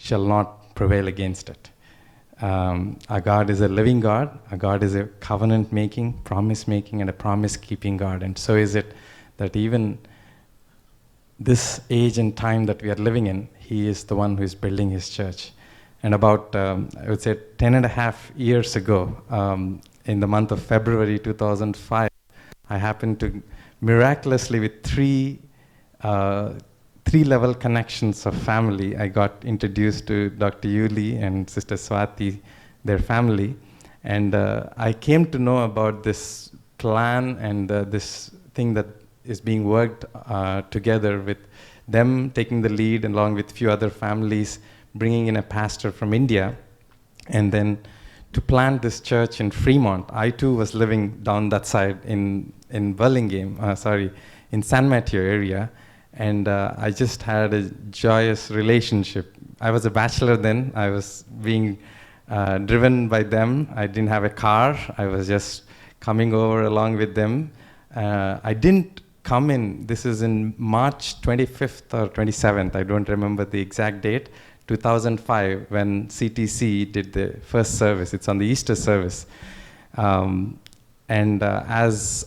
shall not prevail against it. Our God is a living God. Our God is a covenant-making, promise-making, and a promise-keeping God. And so is it that even this age and time that we are living in, He is the one who is building His church. And about, I would say, 10.5 years ago, in the month of February 2005, I happened to miraculously, with three-level connections of family, I got introduced to Dr. Yuli and Sister Swati, their family. And I came to know about this plan and this thing that is being worked together with them taking the lead along with few other families, bringing in a pastor from India, and then to plant this church in Fremont. I too was living down that side in Burlingame, in San Mateo area, and I just had a joyous relationship. I was a bachelor then. I was being driven by them. I didn't have a car. I was just coming over along with them. I didn't come in, this is in March 25th or 27th, I don't remember the exact date, 2005, when CTC did the first service. It's on the Easter service. As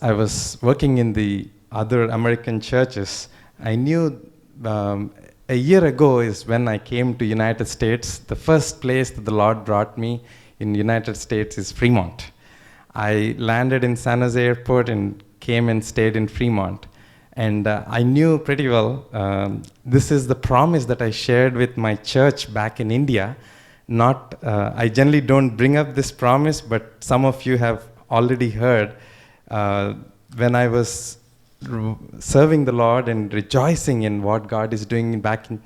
I was working in the other American churches, I knew a year ago is when I came to United States. The first place that the Lord brought me in United States is Fremont. I landed in San Jose Airport and came and stayed in Fremont. And I knew pretty well, this is the promise that I shared with my church back in India. I generally don't bring up this promise, but some of you have already heard when I was serving the Lord and rejoicing in what God is doing back in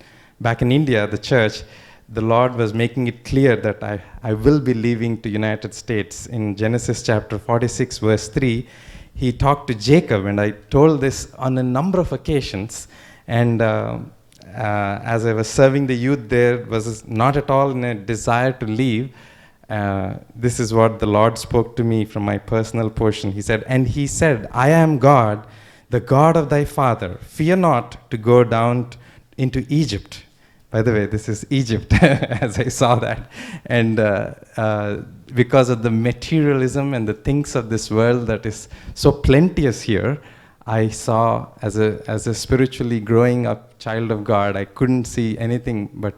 India, the church, the Lord was making it clear that I will be leaving to United States. In Genesis chapter 46, verse 3, He talked to Jacob, and I told this on a number of occasions. And as I was serving the youth there, was not at all in a desire to leave. This is what the Lord spoke to me from my personal portion. He said, "And He said, I am God, the God of thy father. Fear not to go down into Egypt." By the way, this is Egypt, as I saw that. And because of the materialism and the things of this world that is so plenteous here, I saw, as a spiritually growing up child of God, I couldn't see anything but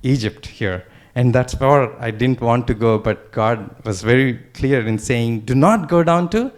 Egypt here. And that's where I didn't want to go, but God was very clear in saying, "Do not go down to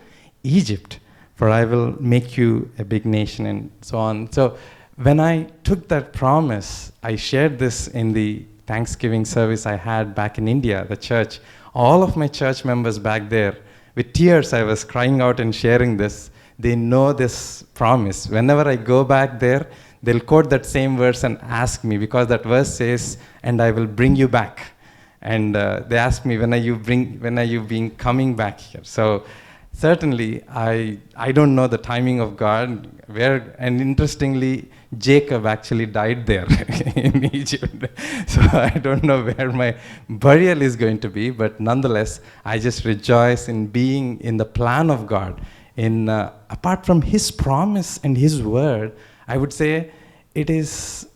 Egypt, for I will make you a big nation," and so on. So when I took that promise, I shared this in the Thanksgiving service I had back in India, the church. All of my church members back there, with tears, I was crying out and sharing this. They know this promise. Whenever I go back there, they'll quote that same verse and ask me, because that verse says, "And I will bring you back." And they ask me, when are you being coming back here? So certainly, I don't know the timing of God. And interestingly, Jacob actually died there in Egypt. So I don't know where my burial is going to be, but nonetheless, I just rejoice in being in the plan of God. Apart from His promise and His word, I would say it is.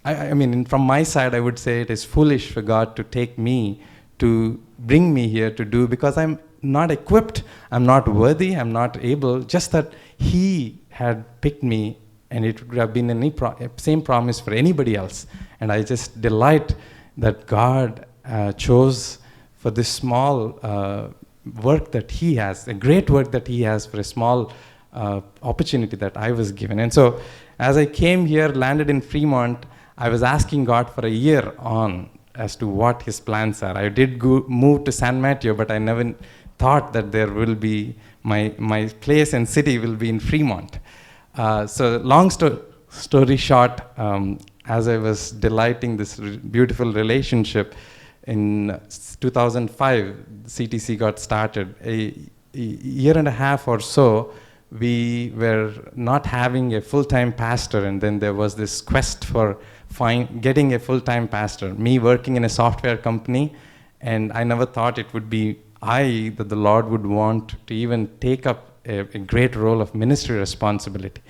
I mean, from my side, I would say it is foolish for God to take me, to bring me here to do, because I'm not equipped, I'm not worthy, I'm not able, just that He had picked me, and it would have been same promise for anybody else. And I just delight that God chose for this small work that He has, a great work that He has for a small opportunity that I was given. And so as I came here, landed in Fremont, I was asking God for a year on as to what His plans are. I did move to San Mateo, but I never thought that there will be, my place and city will be in Fremont. So long story short, as I was delighting this beautiful relationship, in 2005, CTC got started. A year and a half or so, we were not having a full-time pastor, and then there was this quest for getting a full-time pastor. Me working in a software company, and I never thought it would be that the Lord would want to even take up a great role of ministry responsibility.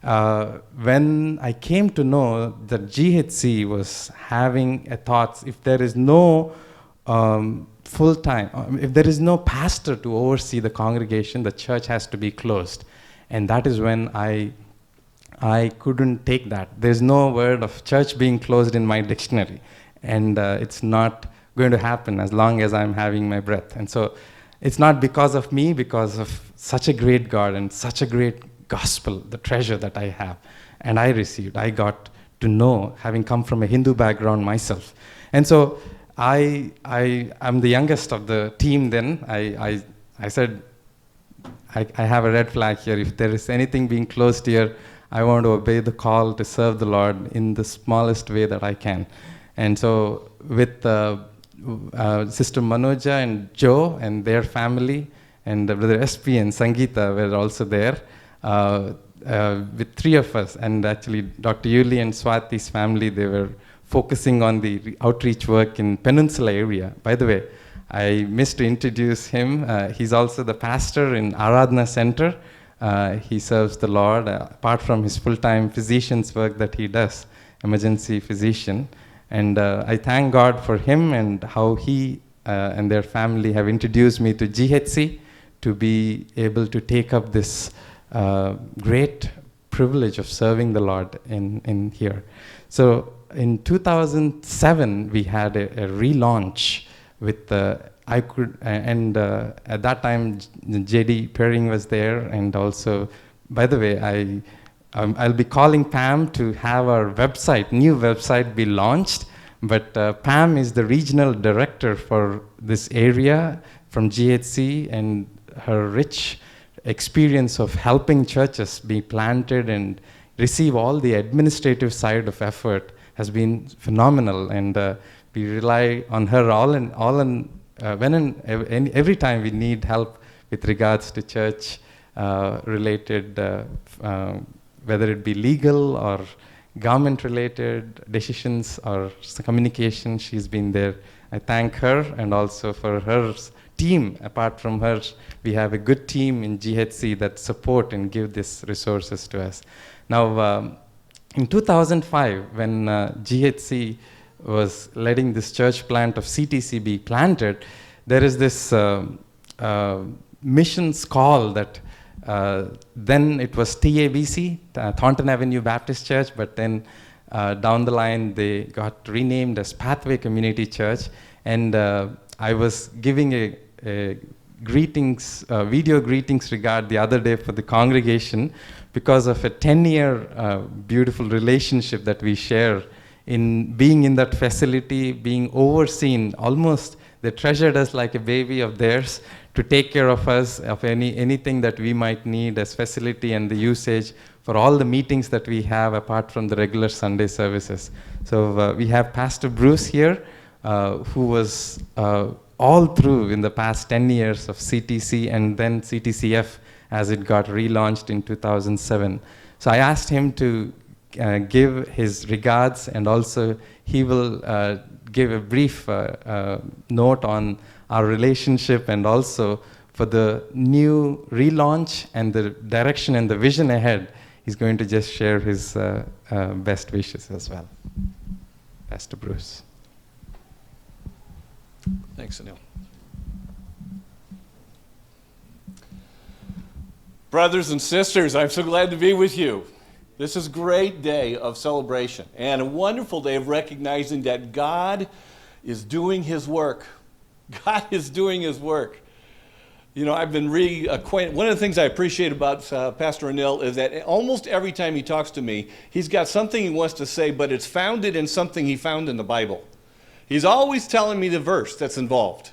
when I came to know that GHC was having a thought, if there is no full-time, if there is no pastor to oversee the congregation, the church has to be closed. And that is when I couldn't take that. There's no word of church being closed in my dictionary. And it's not going to happen as long as I'm having my breath. And so it's not because of me, because of such a great God and such a great gospel, the treasure that I have. And I received, I got to know, having come from a Hindu background myself. And so I'm the youngest of the team then. I said, I have a red flag here. If there is anything being closed here, I want to obey the call to serve the Lord in the smallest way that I can. And so with Sister Manoja and Joe and their family, and Brother SP and Sangeeta were also there, with three of us. And actually, Dr. Yuli and Swati's family, they were focusing on the outreach work in Peninsula area. By the way, I missed to introduce him. He's also the pastor in Aradhana Center. He serves the Lord, apart from his full-time physician's work that he does, emergency physician. And I thank God for him and how he and their family have introduced me to GHC to be able to take up this great privilege of serving the Lord in here. So in 2007, we had a relaunch with at that time, J.D. Perring was there, and also, by the way, I'll be calling Pam to have our new website be launched, but Pam is the regional director for this area from GHC, and her rich experience of helping churches be planted and receive all the administrative side of effort has been phenomenal, and we rely on her every time we need help with regards to church related, whether it be legal or government related decisions or communication. She's been there. I thank her, and also for her team. Apart from her, we have a good team in GHC that support and give these resources to us. Now, in 2005, when GHC was letting this church plant of CTC be planted, there is this missions call that then it was TABC, Thornton Avenue Baptist Church, but then down the line they got renamed as Pathway Community Church, and I was giving a greetings, video greetings regard the other day for the congregation because of a 10-year beautiful relationship that we share in being in that facility, being overseen. Almost they treasured us like a baby of theirs to take care of us, of anything that we might need as facility and the usage for all the meetings that we have apart from the regular Sunday services. So we have Pastor Bruce here, who was all through in the past 10 years of CTC and then CTCF as it got relaunched in 2007. So I asked him to give his regards, and also he will give a brief note on our relationship, and also for the new relaunch and the direction and the vision ahead. He's going to just share his best wishes as well. Pastor Bruce. Thanks, Anil. Brothers and sisters, I'm so glad to be with you. This is a great day of celebration and a wonderful day of recognizing that God is doing his work. God is doing his work. You know, I've been reacquainted. One of the things I appreciate about Pastor Anil is that almost every time he talks to me, he's got something he wants to say, but it's founded in something he found in the Bible. He's always telling me the verse that's involved.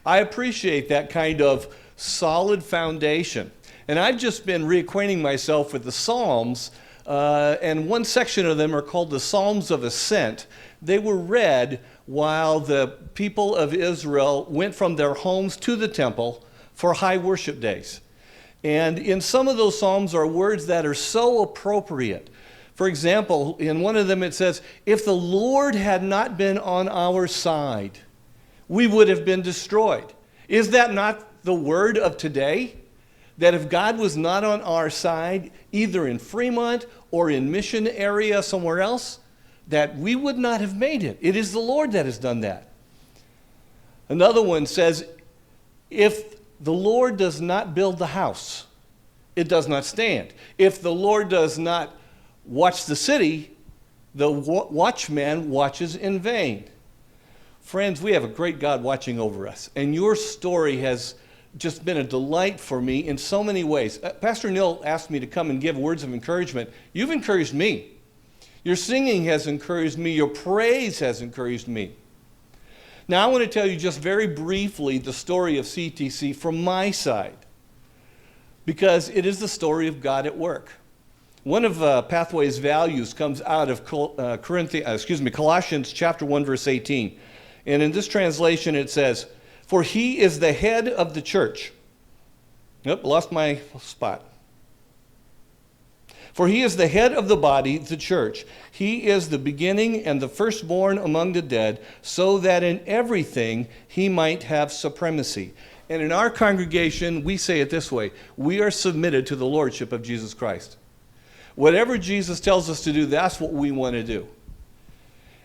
I appreciate that kind of solid foundation. And I've just been reacquainting myself with the Psalms, and one section of them are called the Psalms of Ascent. They were read while the people of Israel went from their homes to the temple for high worship days. And in some of those Psalms are words that are so appropriate. For example, in one of them it says, if the Lord had not been on our side, we would have been destroyed. Is that not the word of today? that if God was not on our side, either in Fremont or in mission area somewhere else, that we would not have made it. It is the Lord that has done that. Another one says, if the Lord does not build the house, it does not stand. If the Lord does not watch the city, the watchman watches in vain. Friends, we have a great God watching over us, and your story has just been a delight for me in so many ways. Pastor Neil asked me to come and give words of encouragement. You've encouraged me. Your singing has encouraged me. Your praise has encouraged me. Now I want to tell you just very briefly the story of CTC from my side, because it is the story of God at work. One of Pathway's values comes out of Colossians chapter 1, verse 18. And in this translation it says, "For he is the head of the church." Yep, lost my spot. "For he is the head of the body, the church. He is the beginning and the firstborn among the dead, so that in everything he might have supremacy." And in our congregation, we say it this way: we are submitted to the lordship of Jesus Christ. Whatever Jesus tells us to do, that's what we want to do.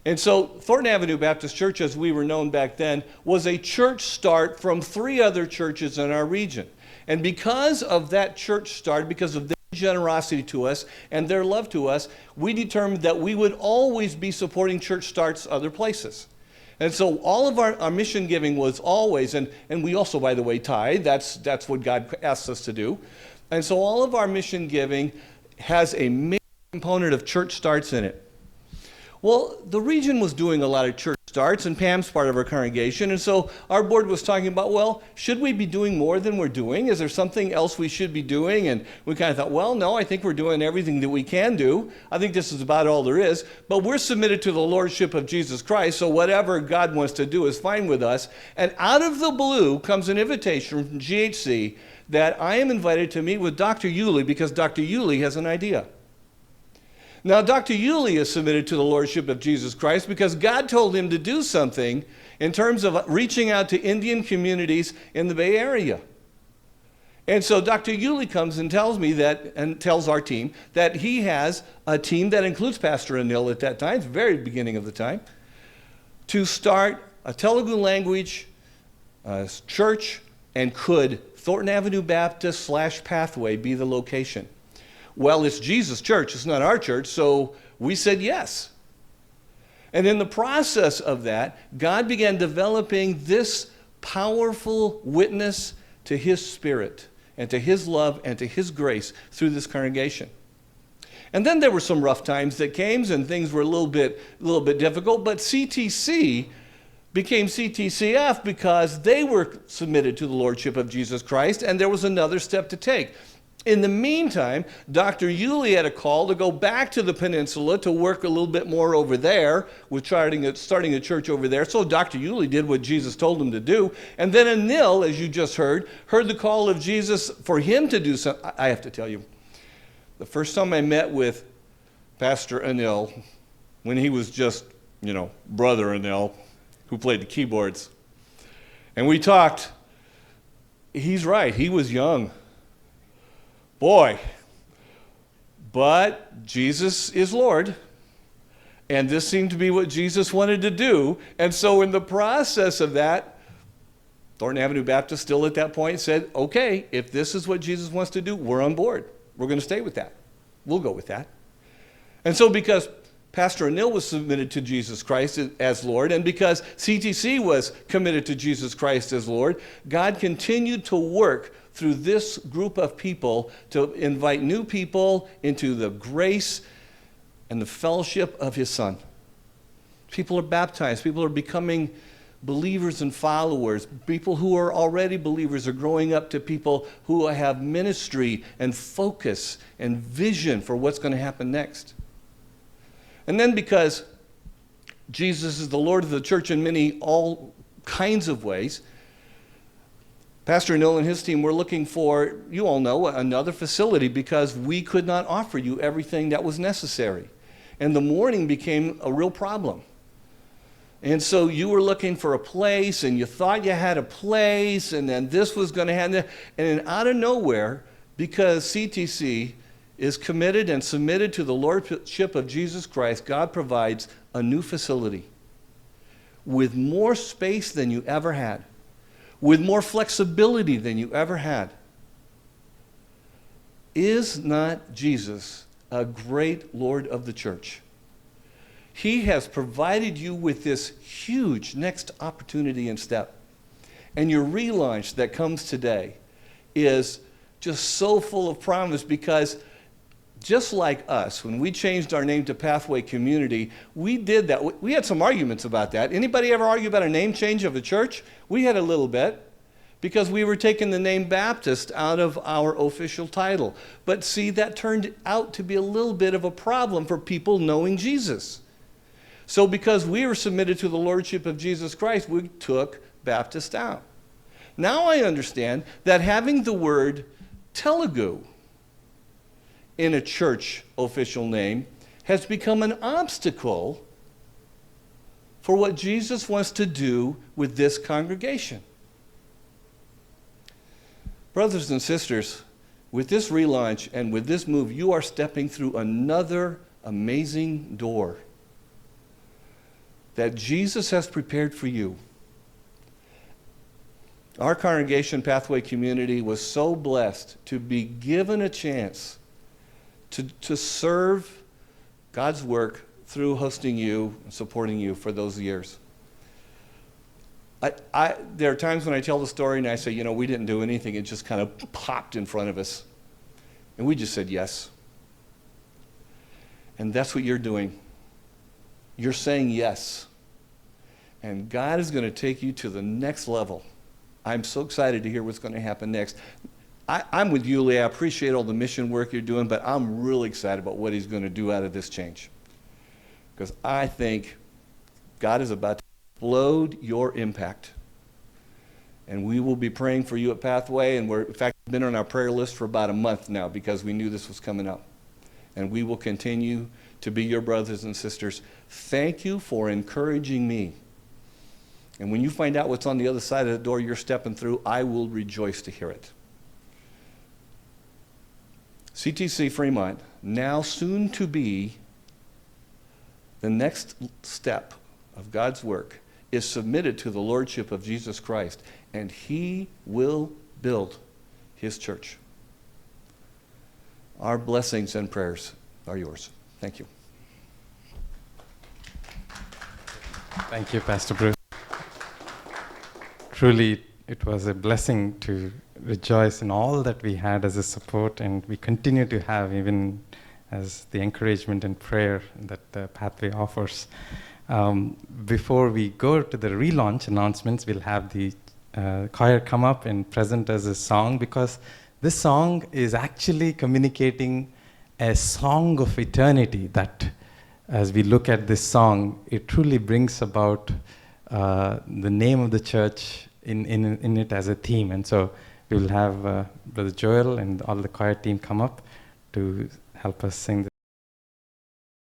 And so Thornton Avenue Baptist Church, as we were known back then, was a church start from 3 other churches in our region. And because of that church start, because of their generosity to us and their love to us, we determined that we would always be supporting church starts other places. And so all of our mission giving was always, and we also, by the way, tithe. That's what God asks us to do. And so all of our mission giving has a major component of church starts in it. Well, the region was doing a lot of church starts, and Pam's part of our congregation, and so our board was talking about, well, should we be doing more than we're doing? Is there something else we should be doing? And we kind of thought, well, no, I think we're doing everything that we can do. I think this is about all there is, but we're submitted to the lordship of Jesus Christ, so whatever God wants to do is fine with us. And out of the blue comes an invitation from GHC that I am invited to meet with Dr. Yulee because Dr. Yulee has an idea. Now, Dr. Yulee is submitted to the lordship of Jesus Christ because God told him to do something in terms of reaching out to Indian communities in the Bay Area. And so Dr. Yulee comes and tells me that, and tells our team, that he has a team that includes Pastor Anil at that time, the very beginning of the time, to start a Telugu language church, and could Thornton Avenue Baptist / Pathway be the location? Well, it's Jesus' church, it's not our church, so we said yes. And in the process of that, God began developing this powerful witness to his spirit and to his love and to his grace through this congregation. And then there were some rough times that came, and things were a little bit difficult, but CTC became CTCF because they were submitted to the lordship of Jesus Christ, and there was another step to take. In the meantime, Dr. Yulee had a call to go back to the peninsula to work a little bit more over there with starting a church over there. So Dr. Yulee did what Jesus told him to do. And then Anil, as you just heard the call of Jesus for him to do something. I have to tell you, the first time I met with Pastor Anil, when he was just, Brother Anil, who played the keyboards, and we talked, he's right, he was young. Boy, but Jesus is Lord, and this seemed to be what Jesus wanted to do. And so in the process of that, Thornton Avenue Baptist still at that point said, okay, if this is what Jesus wants to do, we're on board. We're going to stay with that. We'll go with that. And so because Pastor Anil was submitted to Jesus Christ as Lord, and because CTC was committed to Jesus Christ as Lord, God continued to work through this group of people to invite new people into the grace and the fellowship of his Son. People are baptized. People are becoming believers and followers. People who are already believers are growing up to people who have ministry and focus and vision for what's going to happen next. And then because Jesus is the Lord of the church in all kinds of ways, Pastor Anil and his team were looking for, you all know, another facility because we could not offer you everything that was necessary. And the morning became a real problem. And so you were looking for a place, and you thought you had a place, and then this was going to happen. And then out of nowhere, because CTC is committed and submitted to the Lordship of Jesus Christ, God provides a new facility with more space than you ever had, with more flexibility than you ever had. Is not Jesus a great Lord of the church? He has provided you with this huge next opportunity and step. And your relaunch that comes today is just so full of promise, because just like us, when we changed our name to Pathway Community, we did that. We had some arguments about that. Anybody ever argue about a name change of a church? We had a little bit, because we were taking the name Baptist out of our official title. But see, that turned out to be a little bit of a problem for people knowing Jesus. So because we were submitted to the Lordship of Jesus Christ, we took Baptist out. Now I understand that having the word Telugu in a church official name has become an obstacle for what Jesus wants to do with this congregation. Brothers and sisters, with this relaunch and with this move, you are stepping through another amazing door that Jesus has prepared for you. Our congregation, Pathway Community, was so blessed to be given a chance to serve God's work through hosting you and supporting you for those years. There are times when I tell the story and I say, we didn't do anything. It just kind of popped in front of us. And we just said yes. And that's what you're doing. You're saying yes. And God is going to take you to the next level. I'm so excited to hear what's going to happen next. I'm with you, Leah. I appreciate all the mission work you're doing, but I'm really excited about what he's going to do out of this change. Because I think God is about to explode your impact. And we will be praying for you at Pathway, and in fact, we've been on our prayer list for about a month now because we knew this was coming up. And we will continue to be your brothers and sisters. Thank you for encouraging me. And when you find out what's on the other side of the door you're stepping through, I will rejoice to hear it. CTC Fremont, now soon to be the next step of God's work, is submitted to the Lordship of Jesus Christ, and he will build his church. Our blessings and prayers are yours. Thank you. Thank you, Pastor Bruce. Truly, it was a blessing to rejoice in all that we had as a support, and we continue to have, even as the encouragement and prayer that the Pathway offers. Before we go to the relaunch announcements, we'll have the choir come up and present us a song, because this song is actually communicating a song of eternity that, as we look at this song, it truly brings about the name of the church in it as a theme. And so we will have Brother Joel and all the choir team come up to help us sing this.